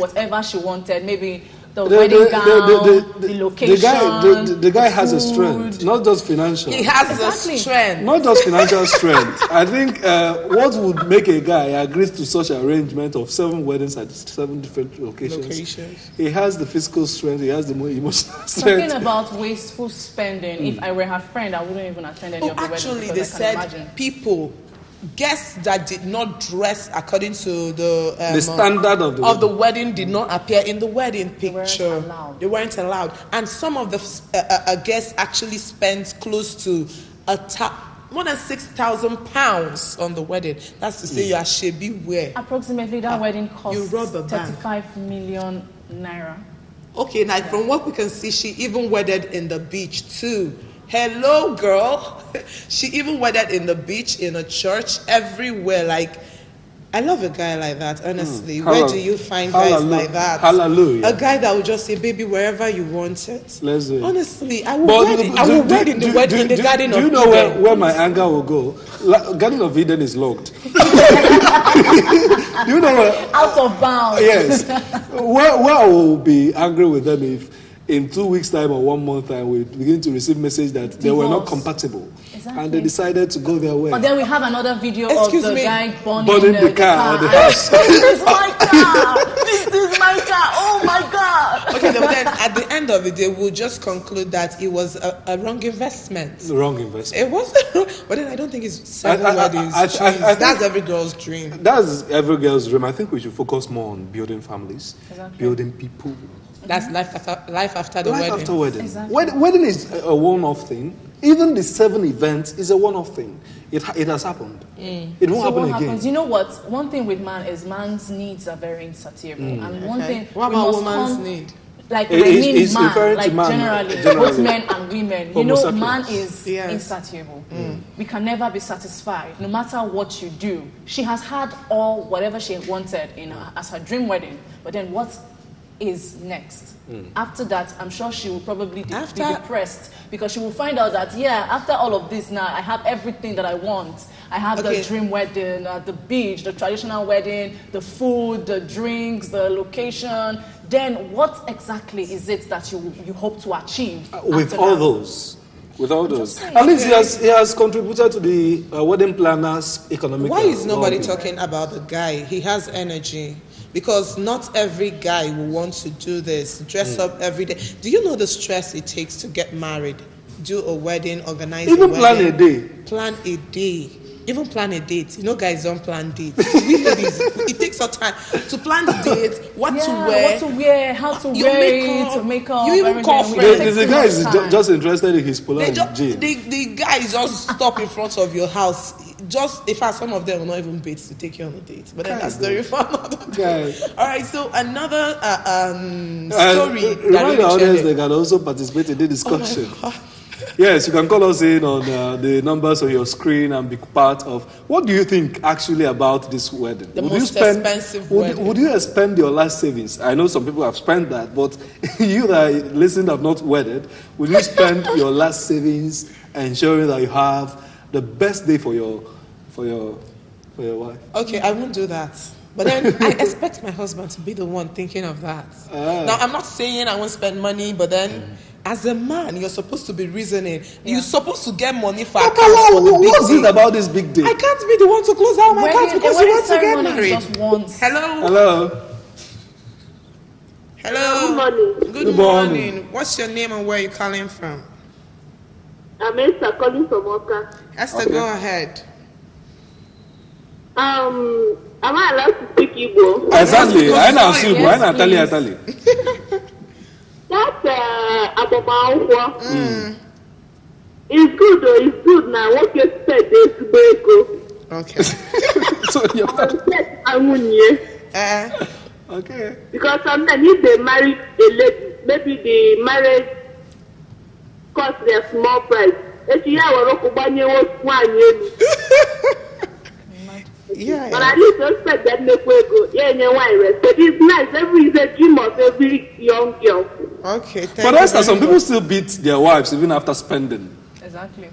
whatever she wanted. Maybe the wedding gown, the location. The guy has a strength, not just financial. He has a strength. Not just financial strength. I think what would make a guy agree to such an arrangement of 7 weddings at 7 different locations? He has the physical strength, he has the emotional strength. Talking about wasteful spending, if I were her friend, I wouldn't even attend any of the weddings. Actually, they said guests that did not dress according to the standard of the wedding did not appear in the wedding picture. They weren't allowed. And some of the guests actually spent close to more than £6,000 on the wedding. That's to say you are shebi wear. Approximately that wedding cost 35 million naira. Okay, now from what we can see, she even wedded in the beach too. Hello, girl. She even wedded in the beach, in a church, everywhere. Like, I love a guy like that, honestly. Where do you find guys like that? Hallelujah. A guy that will just say, baby, wherever you want it. Let's do it. Honestly, I will wed in the Garden of Eden. Do you know where my anger will go? Garden of Eden is locked. Do you know where? Out of bounds. Yes. Where I will be angry with them if in 2 weeks' time or 1 month time we begin to receive message that they were not compatible. Exactly. And they decided to go their way. But then we have another video of the guy burning the car. Or the house. This is my car! This is my car! Oh my God! Okay, then at the end of the day, we'll just conclude that it was a wrong investment. Wrong investment. It wasn't wrong, but then I don't think it's 7 weddings. That's every girl's dream. That's every girl's dream. I think we should focus more on building families, building people. That's life after the wedding. Life after wedding. Exactly. Wedding is a one-off thing. Even the 7 events is a one-off thing. It has happened. It won't happen again. Happens? You know what? One thing with man is man's needs are very insatiable. And one thing... What about woman's need? Like, I mean man, like man, generally, both men and women. You know, man is insatiable. We can never be satisfied, no matter what you do. She has had whatever she wanted as her dream wedding, but then what is next? After that, I'm sure she will probably be depressed, because she will find out that after all of this now, I have everything that I want. I have the dream wedding, the beach, the traditional wedding, the food, the drinks, the location. Then what exactly is it that you hope to achieve with all those? With all those, at least he has contributed to the wedding planner's economic. Why is nobody talking about the guy? He has energy. Because not every guy will want to do this, dress up every day. Do you know the stress it takes to get married, do a wedding, organize a wedding? Plan a day. Plan a day. Even plan a date. You know, guys don't plan dates. It takes some time to plan the date, what to wear, how to wear it, makeup. You even call friends. The guy is just interested in his Polar jeans. The guy just stop in front of your house. Just, in fact, some of them will not even bait to take you on a date. But then that's the for another day. All right, so another story. Remind the audience they can also participate in the discussion. Yes, you can call us in on the numbers on your screen and be part of. What do you think actually about this wedding? Expensive wedding. Would you spend your last savings? I know some people have spent that, but you that listen have not wedded. Would you spend your last savings ensuring that you have the best day for your wife? Okay, I won't do that. But then I expect my husband to be the one thinking of that. Now, I'm not saying I won't spend money, but then as a man, you're supposed to be reasoning. You're supposed to get money for what's it about this big day? I can't be the one to close out my account because you want to get married. Hello. Good morning. Good morning. What's your name and where are you calling from? I'm Esther calling from Oka. Esther, go ahead. Am I allowed to speak Igbo? Exactly. I know Igbo. I know Italian. That's Abomauwa. It's good though. It's good now. What you said is break. Okay. So you're okay. Because sometimes if they marry a lady, maybe they married cost their small price. Yeah. But at least respect that make we go. But it's nice. Every is a dream of every young girl. Okay. But that's some people still beat their wives even after spending. Exactly.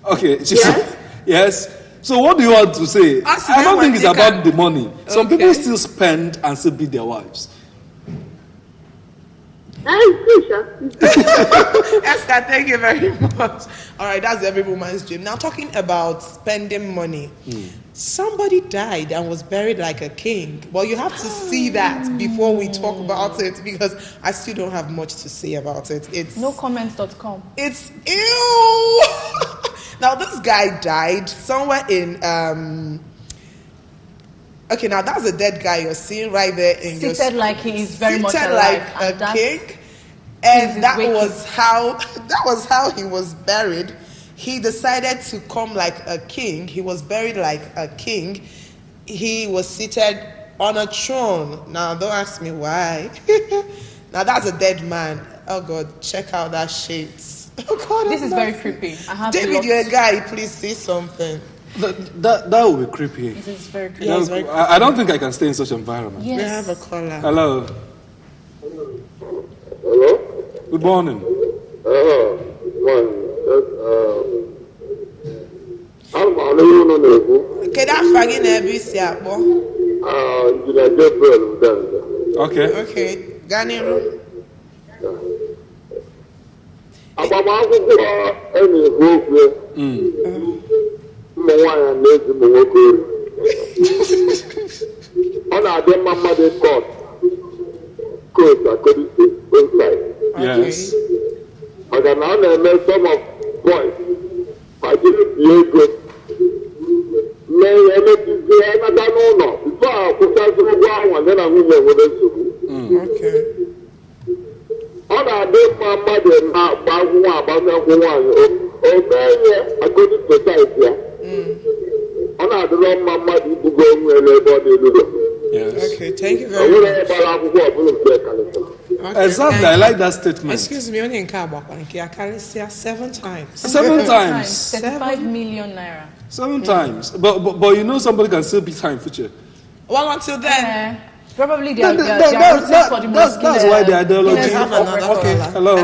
Okay. Yes. So what do you want to say? I don't think it's about the money. Some people still spend and still beat their wives. Esther, thank you very much. All right, that's every woman's dream. Now, talking about spending money. Somebody died and was buried like a king. Well, you have to see that before we talk about it, because I still don't have much to say about it. It's nocomments.com. It's ew. Now, this guy died somewhere in okay, now that's a dead guy you're seeing right there in your seated like he is very much alive, like a king, and that was how he was buried. He decided to come like a king. He was buried like a king. He was seated on a throne. Now, don't ask me why. Now, that's a dead man. Oh, God, check out that shades. Oh, God, this is very creepy. I have David, you're a guy. Please say something. That would be creepy. It is very creepy. Yeah, very creepy. I don't think I can stay in such an environment. Yes. We have a caller. Hello. Hello? Good morning. Okay. Ganiru. Agbamakwụkwọ enyi bụ okwu ụmụ nwaanyị na-ezi ụmụ nwoke ori. Ọ na-adị mma mmadụ court according to inside. Yes. Maka na ọ na-eme some of boys ma jiri bie ego mee ihe emechizie emeta n'ụlọ bifo a kwụsịazị ụgwọ ahụ nye na nwunye nwere nsogbu. Ọ na-adị mma mmadụ na-agba nwa agbamakwụkwọ nwaanyị o mee ihe according to size ya. Ọ na-adịrọ mma mmadụ ibugo onwe n'ebe ọ na-elugo. Okay, thank you very much. Exactly, I like that statement. Excuse me, only in Kabakwanki, 7 times. 7 times. 35 million naira. 7 times. But you know somebody can still be time future. Well, until then. Probably they are rooting for the most. That's why the ideology. Let's have another okay. Hello.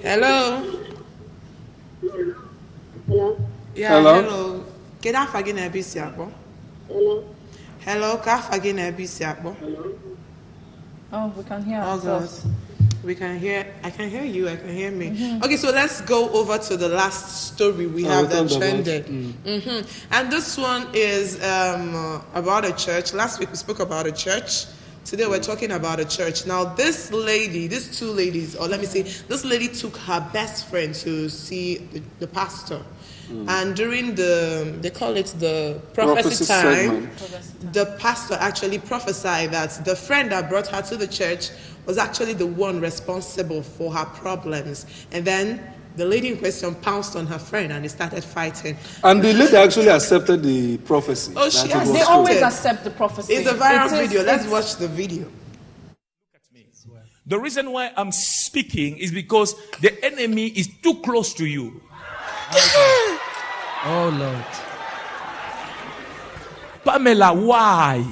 Hello. Yeah, hello. Get off again, Abisiabo. Hello. Hello, Kafagin Abisiabo. Oh, we can hear ourselves. We can hear. I can hear you. I can hear me. Okay, so let's go over to the last story we have that trended. And this one is about a church. Last week we spoke about a church. Today we're talking about a church. Now these two ladies, or let me say, this lady took her best friend to see the pastor. And during they call it the prophecy time, the pastor actually prophesied that the friend that brought her to the church was actually the one responsible for her problems. And then the lady in question pounced on her friend and they started fighting. And the lady actually accepted the prophecy. Oh, she has. They always accept the prophecy. It's a viral video. Let's watch the video. The reason why I'm speaking is because the enemy is too close to you. Oh, Lord. Pamela, why?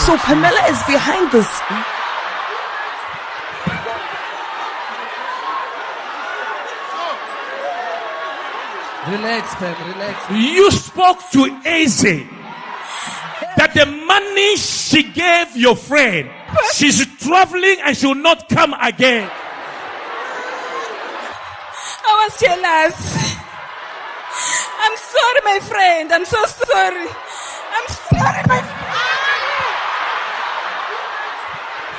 So Pamela is behind this. Relax, Pam, relax. You spoke to Eze that the money she gave your friend, she's traveling and she will not come again. I was jealous. I'm sorry, my friend. I'm so sorry. I'm sorry, my friend.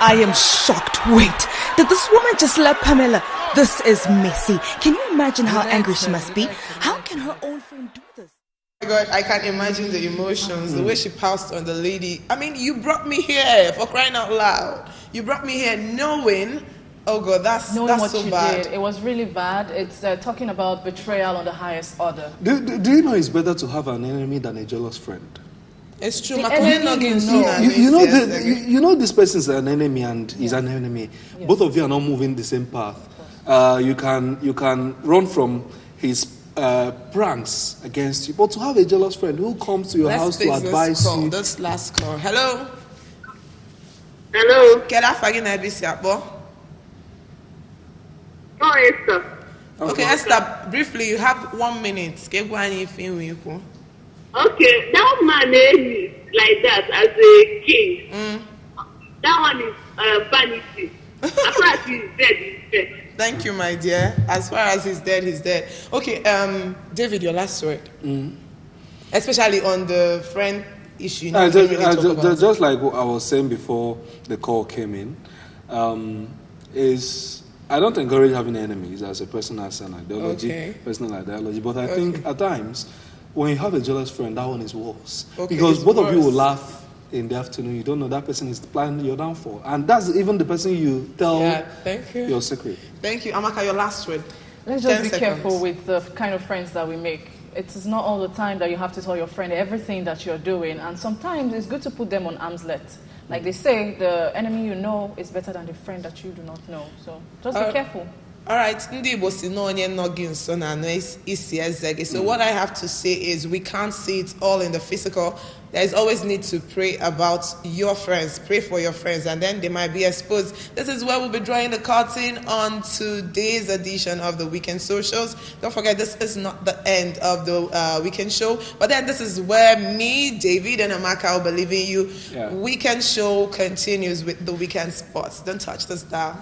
I am shocked. Wait, did this woman just slap Pamela? This is messy. Can you imagine how angry she must be? How can her own friend do this? Oh my God, I can't imagine the emotions, the way she pounced on the lady. I mean, you brought me here, for crying out loud. You brought me here knowing, oh God, that's so bad. Did. It was really bad. It's talking about betrayal on the highest order. Do you know it's better to have an enemy than a jealous friend? It's true. You know this person is an enemy and he's an enemy. Yeah. Both of you are not moving the same path. You can run from his pranks against you, but to have a jealous friend who comes to your house to advise you. This last call. Hello. Hello. Get off again, Abisiabo. Oh, Esther. Okay, Esther, briefly, you have 1 minute. Okay, that man is like that as a king. That one is vanity. As far as he's dead, he's dead. Thank you, my dear. As far as he's dead, he's dead. Okay, David, your last word. Especially on the friend issue. Just like what I was saying before the call came in, is I don't encourage having enemies as a person has an ideology, personal ideology, but I think at times when you have a jealous friend, that one is worse. Because both of you will laugh in the afternoon. You don't know that person is planning your downfall. And that's even the person you tell your secret. Thank you. Amaka, your last word. Let's just be careful with the kind of friends that we make. It is not all the time that you have to tell your friend everything that you're doing. And sometimes it's good to put them on arm's length. Like they say, the enemy you know is better than the friend that you do not know. So just be careful. All right. So what I have to say is we can't see it all in the physical. There's always need to pray about your friends. Pray for your friends, and then they might be exposed. This is where we'll be drawing the curtain on today's edition of the Weekend Socials. Don't forget, this is not the end of the Weekend Show, but then this is where me, David, and Amaka will be leaving you. Weekend Show continues with the Weekend Sports. Don't touch this dial.